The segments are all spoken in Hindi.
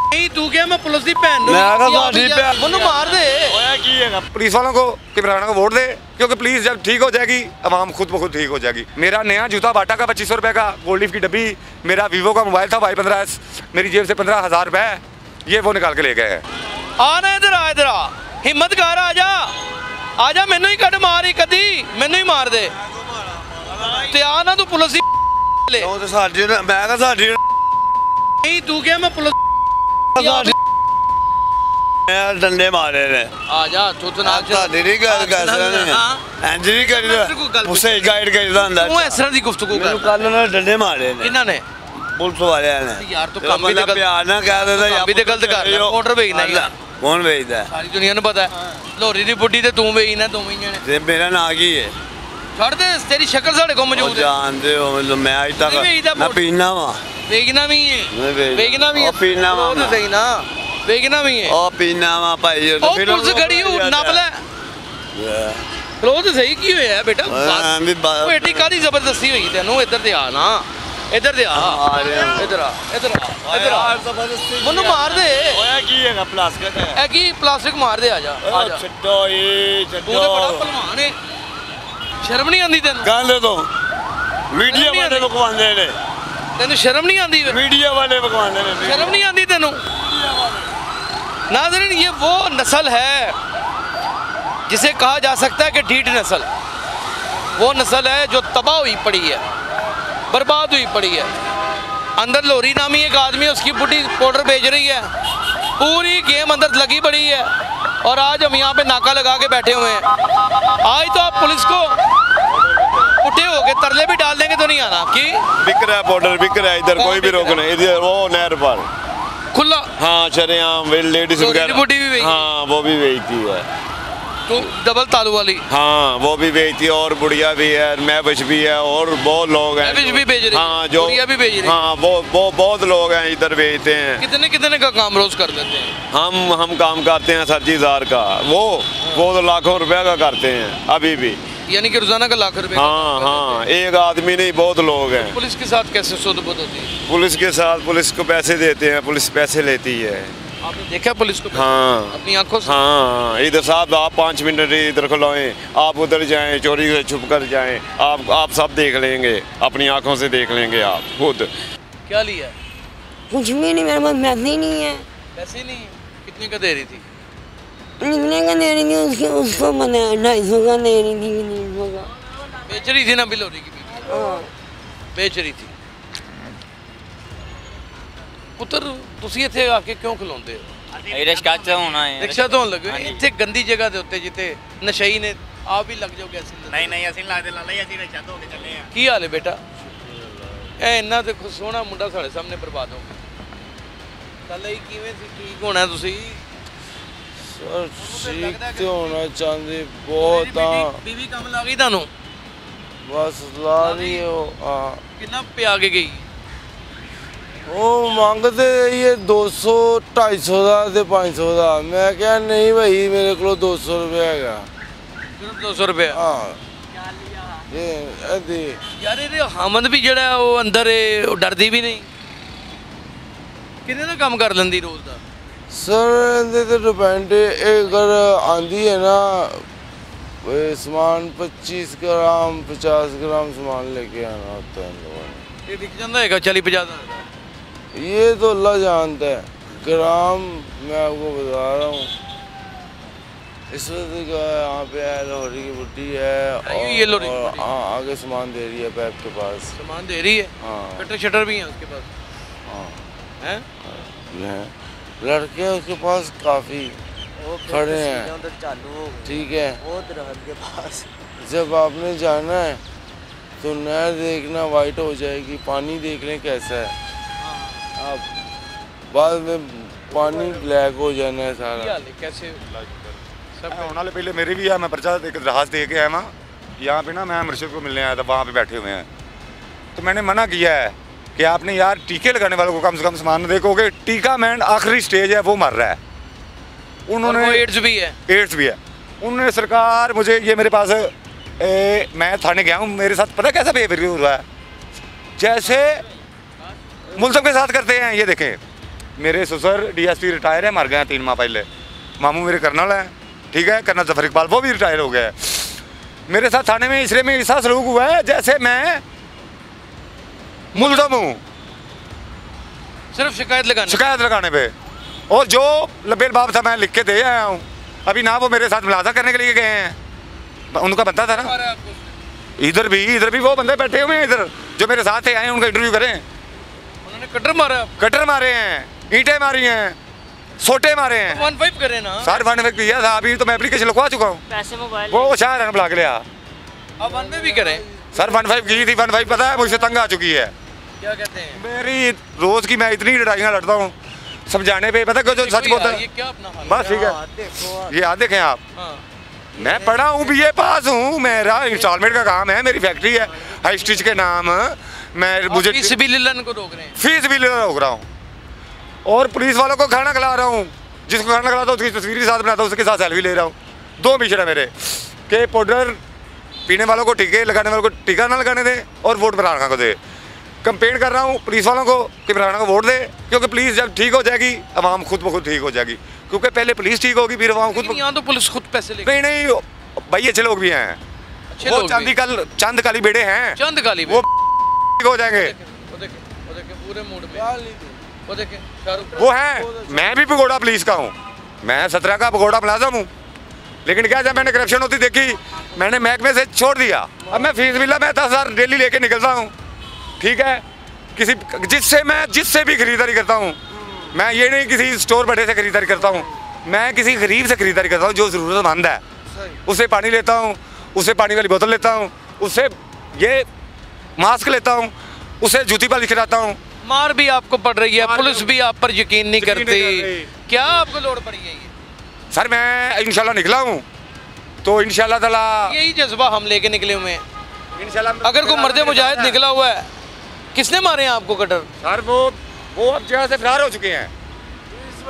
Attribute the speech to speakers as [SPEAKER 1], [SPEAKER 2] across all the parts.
[SPEAKER 1] नहीं तू क्या मैं पुलिस की भैन मनु मार दे
[SPEAKER 2] पुलिस वालों को इमरान को वोट दे क्योंकि पुलिस जब ठीक हो जाएगी आवाम खुद ब खुद ठीक हो जाएगी। मेरा नया जूता बाटा का 2500 रुपये का गोल्ड लीफ की डब्बी, मेरा वीवो का मोबाइल था Y15s, मेरी जेब से 15,000 रुपये ये वो निकाल के ले गए हैं।
[SPEAKER 1] आना इधर आ हिम्मत कर आजा मैनू ही कट मार ही कदी मैनू ही मार दे ते आना तू पुलिस नहीं तू क्या मैं पुलिस
[SPEAKER 3] डंडे मारे ने
[SPEAKER 1] आजा तू तो ना
[SPEAKER 3] तेरी गल कर इंज नहीं करीदा मुझसे गाइड करीदा हुंदा
[SPEAKER 1] तू इस तरह दी गुफ्तगू कर
[SPEAKER 3] कल ना डंडे मारे ने
[SPEAKER 1] किन्ना ने
[SPEAKER 3] पुलिस वाले ने
[SPEAKER 1] यार तू काम भी ते
[SPEAKER 3] प्यार ना कह देदा
[SPEAKER 1] काम भी ते गलत कर ऑर्डर भेजना यार
[SPEAKER 3] कौन भेजदा है
[SPEAKER 1] सारी दुनिया नु पता है लोरी दी बुड्ढी ते तू भेजना दोवें जने
[SPEAKER 3] ते मेरा नाम की है
[SPEAKER 1] छड़ दे तेरी शक्ल साडे को मौजूद है
[SPEAKER 3] जानदे हो मैं आज तक मैं पीना वा
[SPEAKER 1] वेगना भी है वेगना भी है
[SPEAKER 3] पीना वा
[SPEAKER 1] तो सही ना वेगना भी है
[SPEAKER 3] ओ पीना वा भाई
[SPEAKER 1] ओ पुलिस खड़ी हो नप ले लो तो सही की होया है बेटा ओ एडी कादी जबरदस्ती हुई तेनू इधर ते आ ना इधर ते आ इधर आ मनु मार दे
[SPEAKER 3] होया की है प्लास्टिक
[SPEAKER 1] है की प्लास्टिक मार दे आजा
[SPEAKER 3] छड्डो ये छड्डो
[SPEAKER 1] तू तो बड़ा पहलवान है शर्म नहीं आंदी तेन
[SPEAKER 3] कहंदे तो मीडिया वाले बकवांदे ने
[SPEAKER 1] तेन शर्म नहीं आंदी
[SPEAKER 3] मीडिया वाले बकवांदे ने
[SPEAKER 1] शर्म नहीं आंदी तेनू नाज़रीन ये वो नस्ल है जिसे कहा जा सकता है कि ढीठ नस्ल वो नस्ल है जो तबाह हुई पड़ी है बर्बाद हुई पड़ी है। अंदर लोरी नामी एक आदमी है उसकी बुढ़ी पाउडर बेच रही है पूरी गेम अंदर लगी पड़ी है और आज हम यहाँ पे नाका लगा के बैठे हुए हैं। आज तो आप पुलिस को उठे हो के तरले भी डाल देंगे तो नहीं आना कि
[SPEAKER 3] बिक रहा है पाउडर बिक रहा है इधर कोई भी रोक नहीं इधर वो नहर पर
[SPEAKER 1] खुला
[SPEAKER 3] हाँ शरेआम लेडीज वगैरह हाँ वो भी बेचती है
[SPEAKER 1] तो डबल तालू वाली
[SPEAKER 3] हाँ वो भी बेचती है और बुढ़िया भी है मैविश भी है और बहुत लोग हैं
[SPEAKER 1] भी बेच रहे
[SPEAKER 3] हाँ जो
[SPEAKER 1] भी बेच रहे
[SPEAKER 3] हाँ वो बहुत लोग हैं इधर बेचते हैं।
[SPEAKER 1] कितने का काम रोज कर देते हैं
[SPEAKER 3] हम काम करते हैं 60,000 का वो तो लाखों रुपए का करते हैं अभी भी
[SPEAKER 1] यानी कि रोजाना का लाख रुपए
[SPEAKER 3] हाँ एक आदमी नहीं बहुत लोग हैं।
[SPEAKER 1] पुलिस के साथ कैसे सोदबुद होती है?
[SPEAKER 3] पुलिस के साथ पुलिस को पैसे देते हैं पुलिस पैसे लेती है।
[SPEAKER 1] आपने देखा पुलिस को?
[SPEAKER 3] हाँ
[SPEAKER 1] अपनी आंखों से?
[SPEAKER 3] हाँ इधर साहब आप 5 मिनट इधर खिलाएं आप उधर जाएं चोरी से छुप कर जाएं आप सब देख लेंगे अपनी आंखों से देख लेंगे आप खुद।
[SPEAKER 1] क्या लिया?
[SPEAKER 4] कुछ भी नहीं मेरे पास पैसे ही नहीं है।
[SPEAKER 1] पैसे नहीं है? कितने का दे रही थी?
[SPEAKER 4] कितने का दे रही थी उसको मैंने 250 का दे रही थी 300 का
[SPEAKER 1] बेच रही थी ना बिलोरी की बेच रही थी। पुत्र ਤੁਸੀਂ ਇੱਥੇ ਆ ਕੇ ਕਿਉਂ ਖਲੋਂਦੇ ਹੋ?
[SPEAKER 5] ਇਹ ਰਿਕਸ਼ਾ ਤੇ ਹੋਣਾ ਹੈ
[SPEAKER 1] ਰਿਕਸ਼ਾ ਤੋਂ ਲੱਗੇ ਇੱਥੇ ਗੰਦੀ ਜਗ੍ਹਾ ਦੇ ਉੱਤੇ ਜਿੱਥੇ ਨਸ਼ਈ ਨੇ ਆਪ ਵੀ ਲੱਗ ਜਾਓਗੇ ਅਸੀਂ
[SPEAKER 5] ਨਹੀਂ ਅਸੀਂ ਲੱਗਦੇ ਲਾਲਾ ਜੀ ਅਸੀਂ ਰਿਕਸ਼ਾ ਤੋਂ ਹੋ ਕੇ ਚੱਲੇ ਆ।
[SPEAKER 1] ਕੀ ਹਾਲ ਹੈ ਬੇਟਾ? ਇਹ ਇੰਨਾ ਤੇ ਸੋਹਣਾ ਮੁੰਡਾ ਸਾਡੇ ਸਾਹਮਣੇ ਬਰਬਾਦ ਹੋ ਗਿਆ। ਕੱਲ ਹੀ ਕਿਵੇਂ ਸੀ ਠੀਕ ਹੋਣਾ ਤੁਸੀਂ?
[SPEAKER 6] ਸਰ ਠੀਕ ਤੇ ਹੋਣਾ ਚਾਹੁੰਦੇ ਬਹੁਤ ਆ।
[SPEAKER 1] ਬੀਵੀ ਕੰਮ ਲਾ ਗਈ ਤੁਹਾਨੂੰ?
[SPEAKER 6] ਬਸ ਲਾ ਰਹੀ ਹੋ ਆ।
[SPEAKER 1] ਕਿੰਨਾ ਪਿਆ ਕੇ ਗਈ?
[SPEAKER 6] ਉਹ ਮੰਗਦੇ ਇਹ 200 250 ਦਾ ਤੇ 500 ਦਾ ਮੈਂ ਕਿਹਾ ਨਹੀਂ ਭਾਈ ਮੇਰੇ ਕੋਲ 200 ਰੁਪਏ ਹੈਗਾ
[SPEAKER 1] ਸਿਰਫ 200 ਰੁਪਏ
[SPEAKER 6] ਹਾਂ ਇਹ ਇਹਦੇ
[SPEAKER 1] ਯਾਰ ਇਹਦੇ ਹਮਦ ਵੀ ਜਿਹੜਾ ਉਹ ਅੰਦਰ ਉਹ ਡਰਦੀ ਵੀ ਨਹੀਂ ਕਿੰਨੇ ਦਾ ਕੰਮ ਕਰ ਲੈਂਦੀ ਰੋਜ਼ ਦਾ?
[SPEAKER 6] ਸਰ ਇਹਦੇ ਤੇ ਡਿਪੈਂਡ ਇਹ ਅਗਰ ਆਂਦੀ ਹੈ ਨਾ सामान 25 ग्राम 50 ग्राम सामान लेके आना होता है लोगों ने।
[SPEAKER 1] ये बिक जाता है 40-50
[SPEAKER 6] ये तो अल्लाह जानता है ग्राम मैं आपको बता रहा हूँ इस वक्त यहाँ पे है लोहरी की बुट्टी है और आगे सामान दे रही है पैप के पास
[SPEAKER 1] सामान दे रही है। हाँ कटर शटर भी है उसके पास।
[SPEAKER 6] हाँ
[SPEAKER 1] हैं
[SPEAKER 6] लड़के उसके पास काफ़ी खड़े हैं ठीक है।
[SPEAKER 4] के पास
[SPEAKER 6] जब आपने जाना है तो नहर देखना वाइट हो जाएगी पानी देख लें कैसा है आप बाद में पानी ब्लैक हो जाना है सारा।
[SPEAKER 1] कैसे
[SPEAKER 2] सब होने वाले पहले मेरे भी है मैं पर्चा एक दरखास्त दे के आया वहाँ यहाँ पे ना मैं मुर्शिद को मिलने आया था वहाँ पे बैठे हुए हैं तो मैंने मना किया है कि आपने यार टीके लगाने वालों को कम से कम सामान देखोगे टीका मैन आखिरी स्टेज है वो मर रहा है उन्होंने
[SPEAKER 1] एड्स भी है
[SPEAKER 2] उन्होंने सरकार मुझे ये मेरे पास मैं थाने गया हूँ मेरे साथ पता कैसा बिहेवियर हो रहा है जैसे मुलजम के साथ करते हैं। ये देखें, मेरे ससुर डीएसपी रिटायर है, मर गए हैं 3 माह पहले। मामू मेरे कर्नल हैं, ठीक है, कर्नल जफर इकबाल, वो भी रिटायर हो गया है। मेरे साथ थाने में इसलिए में ऐसा सलूक हुआ है जैसे मैं मुलजम हूँ,
[SPEAKER 1] सिर्फ शिकायत लगाने पे। और जो
[SPEAKER 2] लबेल बाब था मैं लिख के दे आया हूँ। अभी ना वो मेरे साथ मुलाजा करने के लिए गए हैं, उनका बनता था ना। इधर भी वो बंदे बैठे हुए हैं इधर जो मेरे साथ आए हैं, उनका इंटरव्यू करें।
[SPEAKER 1] उन्होंने कटर मारे हैं, ईंटें मारी हैं, सोटे मारे हैं। 15 करे ना
[SPEAKER 2] सर, 15 किया था। अभी तो मैं एप्लीकेशन लिखवा चुका हूँ।
[SPEAKER 5] पैसे मोबाइल
[SPEAKER 2] वो शायर बुला के लिया।
[SPEAKER 1] अब 15 भी करें
[SPEAKER 2] सर, 15 की थी। 15 पता है मुझसे तंग आ चुकी है।
[SPEAKER 1] क्या कहते हैं?
[SPEAKER 2] मेरी रोज की मैं इतनी लड़ाइयाँ लड़ता हूँ समझाने पे, पता है जो सच बोलता है।
[SPEAKER 1] ये क्या अपना हाल है?
[SPEAKER 2] बस ठीक है, ये हाथ देखें आप।
[SPEAKER 1] हाँ।
[SPEAKER 2] मैं पढ़ा हूँ, BA पास हूँ। मेरा इंस्टॉलमेंट का काम है, मेरी फैक्ट्री है हाई स्टिच के नाम। मैं मुझे
[SPEAKER 1] फीस भी लिलन को रोक रहे हैं।
[SPEAKER 2] फीस भी रोक रहा हूँ और पुलिस वालों को खाना खिला रहा हूँ। जिसको खाना खिलाता हूँ उसकी तस्वीर के साथ बनाता हूँ, उसके साथ सेल्फी ले रहा हूँ। 2 मिशन है मेरे कि पाउडर पीने वालों को टीके, लगाने वालों को टीका ना लगाने दें और वोट इमरान खान को दे। कंपेन कर रहा हूँ पुलिस वालों को कि इमरान खान को वोट दे, क्योंकि पुलिस जब ठीक हो जाएगी आवाम खुद ब खुद ठीक हो जाएगी। क्योंकि पहले पुलिस ठीक होगी फिर आवाम खुद।
[SPEAKER 1] यहाँ तो पुलिस खुद पैसे ले।
[SPEAKER 2] नहीं भाई, अच्छे लोग भी हैं। वो चंद काली बेड़े हैं,
[SPEAKER 1] चंद काली
[SPEAKER 2] वो हो जाएंगे।
[SPEAKER 1] वो देखे पूरे मूड में वो देखे शाहरुख।
[SPEAKER 2] वो है। मैं भी पगोड़ा पुलिस का हूँ, मैं 17 का पगोड़ा मुलाजम हूँ। लेकिन क्या, जब मैंने करप्शन होती देखी मैंने महकमे से छोड़ दिया। अब मैं फीस बिल्ला मैं 10,000 डेली लेके निकलता हूँ, ठीक है। जिससे भी खरीदारी करता हूँ मैं, ये नहीं किसी स्टोर बड़े से खरीदारी करता हूँ, मैं किसी गरीब से खरीदारी करता हूँ जो ज़रूरतमंद है। उससे पानी लेता हूँ, उससे पानी वाली बोतल लेता हूँ, उससे ये मास्क लेता हूँ, उससे जूती पर खिलाता हूँ।
[SPEAKER 1] मार भी आपको पड़ रही है, पुलिस भी आप पर यकीन नहीं करती। क्या आपको लोड़ पड़ी है?
[SPEAKER 2] सर, मैं इंशाल्लाह निकला हूँ तो इंशाल्लाह ताला
[SPEAKER 1] यही जज्बा हम लेके निकले हुए हैं।
[SPEAKER 2] इंशाल्लाह
[SPEAKER 1] अगर कोई मर्द मुजाहिद निकला हुआ है, किसने मारे हैं आपको कटर?
[SPEAKER 2] सर, वो अब जगह से फरार हो चुके हैं।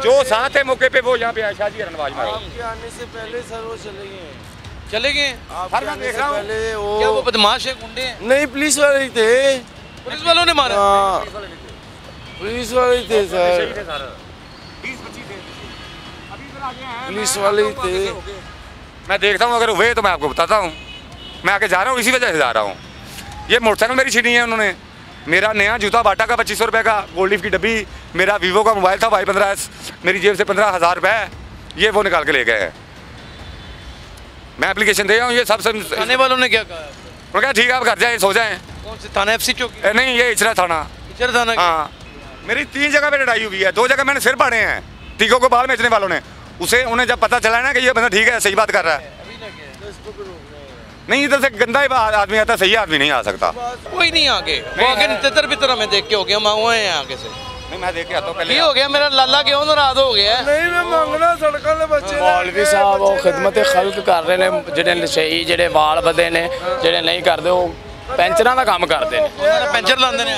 [SPEAKER 2] जो साथ है मौके पे वो यहाँ पे शाहजी रनवाज मारे।
[SPEAKER 6] आपके आने से पहले सर वो
[SPEAKER 1] चले गए।
[SPEAKER 2] सर, मैं देख रहा हूँ
[SPEAKER 1] क्या वो बदमाश है, गुंडे हैं?
[SPEAKER 6] नहीं, पुलिस वाले ही थे।
[SPEAKER 1] पुलिस वालों ने मारा?
[SPEAKER 6] हाँ, पुलिस वाले ही थे सर, पुलिस वाले ही थे।
[SPEAKER 2] मैं देखता हूँ, अगर हुए तो मैं आपको बताता हूँ। मैं आके जा रहा हूँ, इसी वजह से जा रहा हूँ। ये मोटरसाइकिल मेरी छीनी है उन्होंने। मेरा नया जूता बाटा का 2500 रुपये का, गोल्ड लीफ की डब्बी, मेरा वीवो का मोबाइल था Y15S, मेरी जेब से 15,000 रुपये ये वो निकाल के ले गए हैं। मैं एप्लीकेशन दे रहा हूँ। ये सब
[SPEAKER 1] थाने वालों ने क्या कहा?
[SPEAKER 2] उन्होंने कहा ठीक है, आप घर जाए, सो जाएँ।
[SPEAKER 1] कौन से थाना? FC चौकी?
[SPEAKER 2] नहीं, ये इचरा थाना।
[SPEAKER 1] इचरा थाना?
[SPEAKER 2] हाँ, मेरी 3 जगह पे लड़ाई हुई है। 2 जगह मैंने सिर फाड़े हैं टीकों को बाल बेचने वालों ने। उन्हें जब पता चला ना कि ये बंदा ठीक है, सही बात कर रहा है। नहीं, इधर से गंदा ही आदमी आता, सही आदमी नहीं आ सकता।
[SPEAKER 1] कोई नहीं आगे, वो आगे तितर बितर हमें देख के हो गया, मैं हुए हैं आगे से।
[SPEAKER 2] नहीं, मैं देख के आता हूँ पहले।
[SPEAKER 1] ये हो गया मेरा लाला क्यों नाराज हो गया?
[SPEAKER 6] नहीं, मैं मंगना सड़कों ले बच्चे।
[SPEAKER 7] मौलवी साहब वो खिदमत खल्क कर रहे हैं, ਜਿਹੜੇ ਨਸ਼ਈ ਜਿਹੜੇ ਵਾਲ ਵਧੇ ਨੇ, ਜਿਹੜੇ ਨਹੀਂ ਕਰਦੇ ਉਹ ਪੈਂਚਰਾਂ ਦਾ ਕੰਮ ਕਰਦੇ ਨੇ।
[SPEAKER 1] ਪੈਂਚਰ ਲਾਉਂਦੇ ਨੇ?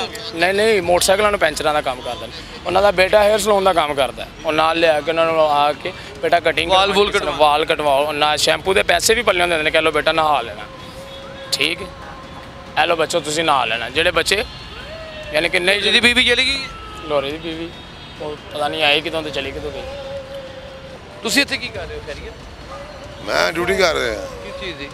[SPEAKER 7] ਨਹੀਂ, ਮੋਟਰਸਾਈਕਲਾਂ ਨੂੰ ਪੈਂਚਰਾਂ ਦਾ ਕੰਮ ਕਰਦੇ ਨੇ। ਉਹਨਾਂ ਦਾ ਬੇਟਾ ਹੇਅਰ ਸਲੂਨ ਦਾ ਕੰਮ ਕਰਦਾ, ਉਹ ਨਾਲ ਲਿਆ ਕੇ ਉਹਨਾਂ ਨੂੰ ਆ ਕੇ ਬੇਟਾ ਕਟਿੰਗ ਵਾਲ ਕਟਵਾਓ, ਨਾਲ ਸ਼ੈਂਪੂ ਦੇ ਪੈਸੇ ਵੀ ਪੱਲਿਓਂ ਦਿੰਦੇ ਨੇ, ਕਹਿ ਲਓ ਬੇਟਾ ਨਹਾ ਲੈਣਾ, ਠੀਕ ਹੈ, ਇਹ ਲਓ ਬੱਚੋ ਤੁਸੀਂ ਨਹਾ ਲੈਣਾ। ਜਿਹੜੇ ਬੱਚੇ ਯਾਨੀ ਕਿ ਨਹੀਂ,
[SPEAKER 1] ਜਿਹਦੀ ਬੀਬੀ ਚਲੀ ਗਈ,
[SPEAKER 7] ਲੋਰੇ ਦੀ ਬੀਵੀ ਉਹ ਪਤਾ ਨਹੀਂ ਆਈ ਕਿਤੋਂ ਤੇ ਚਲੀ ਕਿਤੋਂ ਗਈ।
[SPEAKER 1] ਤੁਸੀਂ ਇੱਥੇ ਕੀ ਕਰ ਰਹੇ ਹੋ? ਖੈਰੀਅਤ?
[SPEAKER 8] ਮੈਂ ਡਿਊਟੀ ਕਰ ਰਿਹਾ।
[SPEAKER 1] ਕਿਸ ਚੀਜ਼ ਦੀ?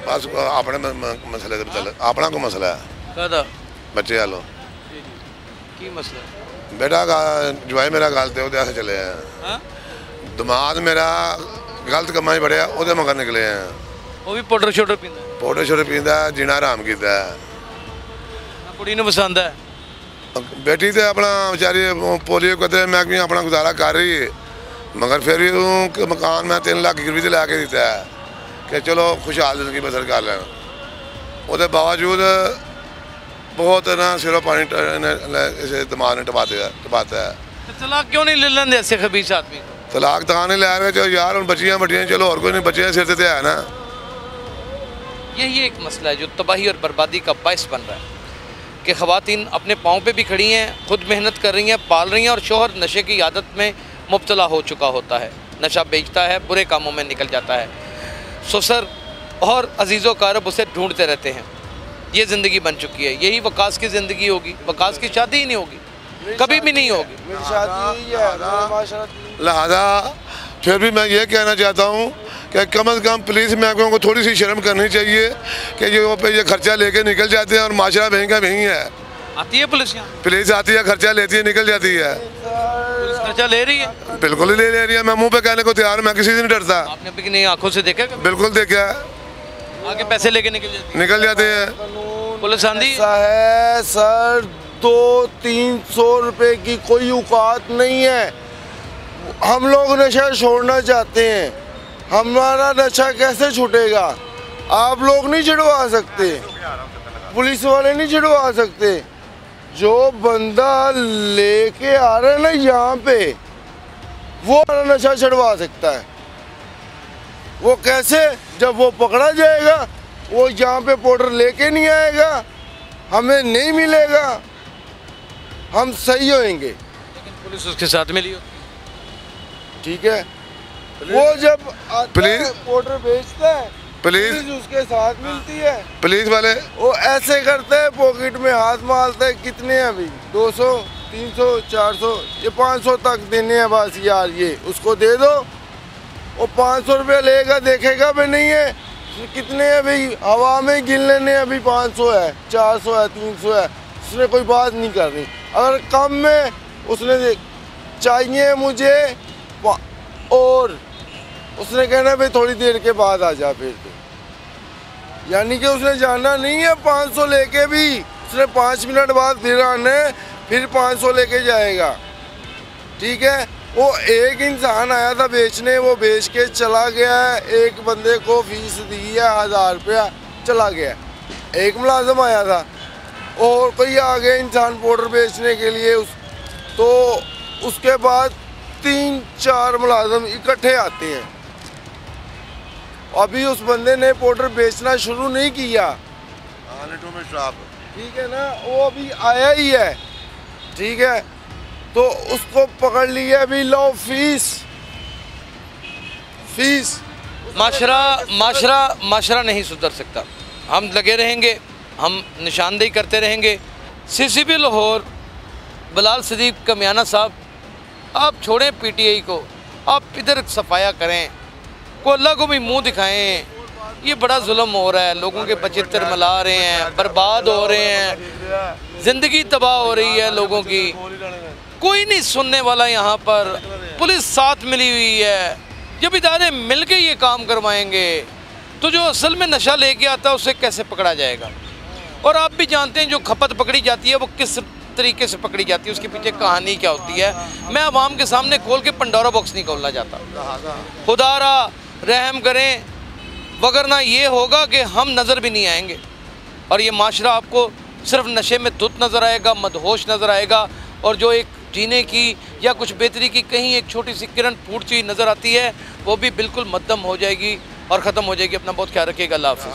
[SPEAKER 8] ਬਸ ਆਪਣੇ ਮਸਲੇ ਦੇ ਬਤਲ ਆਪਣਾ ਕੋਈ ਮਸਲਾ ਹੈ।
[SPEAKER 1] ਕਾਹਦਾ?
[SPEAKER 8] ਬੱਚੇ ਵਾਲੋ।
[SPEAKER 1] ਕੀ ਮਸਲਾ?
[SPEAKER 8] ਬੇਟਾ ਜਵਾਈ ਮੇਰਾ ਗੱਲ ਤੇ ਉਹਦੇ ਹੱਥ ਚੱਲੇ ਆ।
[SPEAKER 1] ਹਾਂ,
[SPEAKER 8] ਦਿਮਾਗ ਮੇਰਾ ਗਲਤ ਕੰਮਾਂ 'ਚ ਬੜਿਆ, ਉਹਦੇ ਮਗਰ ਨਿਕਲੇ ਆ।
[SPEAKER 1] ਉਹ ਵੀ ਪਾਊਡਰ ਸ਼ੋਡਰ ਪੀਂਦਾ?
[SPEAKER 8] ਪੌੜੇ ਛੋੜੇ ਪੀਂਦਾ, ਜੀਣਾ ਹਰਾਮ ਕੀਤਾ।
[SPEAKER 1] ਕੁੜੀ ਨੂੰ ਪਸੰਦ ਹੈ?
[SPEAKER 8] बेटी तो अपना बेचारी पोलियो कहते मैं भी अपना गुजारा कर रही है, मगर फिर भी मकान मैं 3 लाख गिरवी से ला के दिता है कि चलो खुशहाल जिंदगी बसर कर लेना। उसके बावजूद बहुत ना सिरों पानी इसे दिमाग ने टपाता है।
[SPEAKER 1] तलाक क्यों नहीं ले लेंगे ऐसे खबीस आदमी?
[SPEAKER 8] तलाक तो नहीं लै रहे, चलो यार हम बच्चियाँ बटियाँ, चलो और कोई नहीं, बच्चियाँ सिर से है ना।
[SPEAKER 1] यही एक मसला है जो तबाही और बर्बादी का बायस बन रहा है कि ख़वातीन अपने पाँव पे भी खड़ी हैं, खुद मेहनत कर रही हैं, पाल रही हैं, और शोहर नशे की आदत में मुब्तला हो चुका होता है, नशा बेचता है, बुरे कामों में निकल जाता है। ससुर और अजीज़ो कारब उसे ढूंढते रहते हैं। ये ज़िंदगी बन चुकी है। यही वकास की ज़िंदगी होगी, वकास की शादी ही नहीं होगी, कभी भी नहीं होगी।
[SPEAKER 6] मेरी शादी यही है, मेरे माशाल्लाह।
[SPEAKER 8] लिहाजा फिर भी मैं ये कहना चाहता हूँ कि कम से कम पुलिस महकमे को थोड़ी सी शर्म करनी चाहिए कि ये खर्चा लेके निकल जाते हैं और माशरा वहीं का वहीं है।
[SPEAKER 1] आती है पुलिस यहाँ?
[SPEAKER 8] पुलिस आती है, खर्चा लेती है, निकल जाती है।
[SPEAKER 1] पुलिस खर्चा ले रही है?
[SPEAKER 8] बिल्कुल ही ले रही है। मैं मुंह पे कहने को तैयार हूँ, मैं किसी से नहीं डरता।
[SPEAKER 1] आपने अपनी नई आंखों से देखा कभी?
[SPEAKER 8] बिल्कुल देखा है।
[SPEAKER 1] आगे पैसे लेके निकल
[SPEAKER 8] जाते हैं।
[SPEAKER 1] पुलिस आंधी
[SPEAKER 6] है सर, 200-300 रुपए की कोई औकात नहीं है। हम लोग नशा छोड़ना चाहते हैं, हमारा नशा कैसे छूटेगा? आप लोग नहीं छिड़वा सकते, पुलिस वाले नहीं छिड़वा सकते। जो बंदा लेके आ रहा है ना यहाँ पे, वो नशा छिड़वा सकता है। वो कैसे? जब वो पकड़ा जाएगा, वो यहाँ पे पाउडर लेके नहीं आएगा, हमें नहीं मिलेगा, हम सही होएंगे।
[SPEAKER 1] लेकिन पुलिस उसके साथ मिली हो,
[SPEAKER 6] ठीक है। वो जब
[SPEAKER 8] पुलिस
[SPEAKER 6] पाउडर बेचता है,
[SPEAKER 8] पुलिस
[SPEAKER 6] उसके साथ मिलती है।
[SPEAKER 8] पुलिस वाले
[SPEAKER 6] वो ऐसे करते हैं, पॉकेट में हाथ मारते हैं। कितने हैं अभी? 200, 300, 400, ये 500 तक देने हैं बस यार, ये उसको दे दो। वो 500 रुपये लेगा, देखेगा भी नहीं है कितने हैं भाई, हवा में गिन लेने। अभी 500 है, 400 है, 300 है, उसने कोई बात नहीं करनी। अगर कम में उसने चाहिए मुझे और उसने कहना भाई थोड़ी देर के बाद आ जा, फिर तो यानी कि उसने जाना नहीं है 500 लेके भी, उसने 5 मिनट बाद फिर आना है, फिर 500 लेके जाएगा। ठीक है। वो एक इंसान आया था बेचने, वो बेच के चला गया है। एक बंदे को फीस दी है 1000 रुपया, चला गया। एक मुलाजम आया था और कोई आ गया इंसान पाउडर बेचने के लिए, तो उसके बाद 3-4 मुलाजम इकट्ठे आते हैं। अभी उस बंदे ने पाउडर बेचना शुरू नहीं किया, ठीक है ना, वो अभी आया ही है। ठीक है, तो उसको पकड़ लिया, अभी लो फीस।
[SPEAKER 1] माशरा नहीं सुधर सकता। हम लगे रहेंगे, हम निशानदेही करते रहेंगे। CCP लाहौर बिलाल सदीक कमियाना साहब, आप छोड़ें PTI को, आप इधर सफाया करें, को अल्लाह को भी मुंह दिखाएं। ये बड़ा जुल्म हो रहा है, लोगों के बच्चे तिरमला रहे हैं, बर्बाद हो रहे हैं, ज़िंदगी तबाह हो रही है लोगों की। कोई नहीं सुनने वाला यहाँ पर, पुलिस साथ मिली हुई है। जब इदारे मिल के ये काम करवाएंगे तो जो असल में नशा लेके आता है उसे कैसे पकड़ा जाएगा? और आप भी जानते हैं जो खपत पकड़ी जाती है वो किस तरीके से पकड़ी जाती है, उसके पीछे कहानी क्या होती है। मैं आवाम के सामने खोल के पंडोरा बॉक्स नहीं खोलना चाहता। खुदारा रहम करें, वगरना ये होगा कि हम नज़र भी नहीं आएंगे और ये माशरा आपको सिर्फ नशे में धुत नज़र आएगा, मदहोश नज़र आएगा। और जो एक जीने की या कुछ बेहतरी की कहीं एक छोटी सी किरण फूटती हुई नज़र आती है, वो भी बिल्कुल मद्दम हो जाएगी और ख़त्म हो जाएगी। अपना बहुत ख्याल रखिएगा। अल्लाह हाफ़िज़।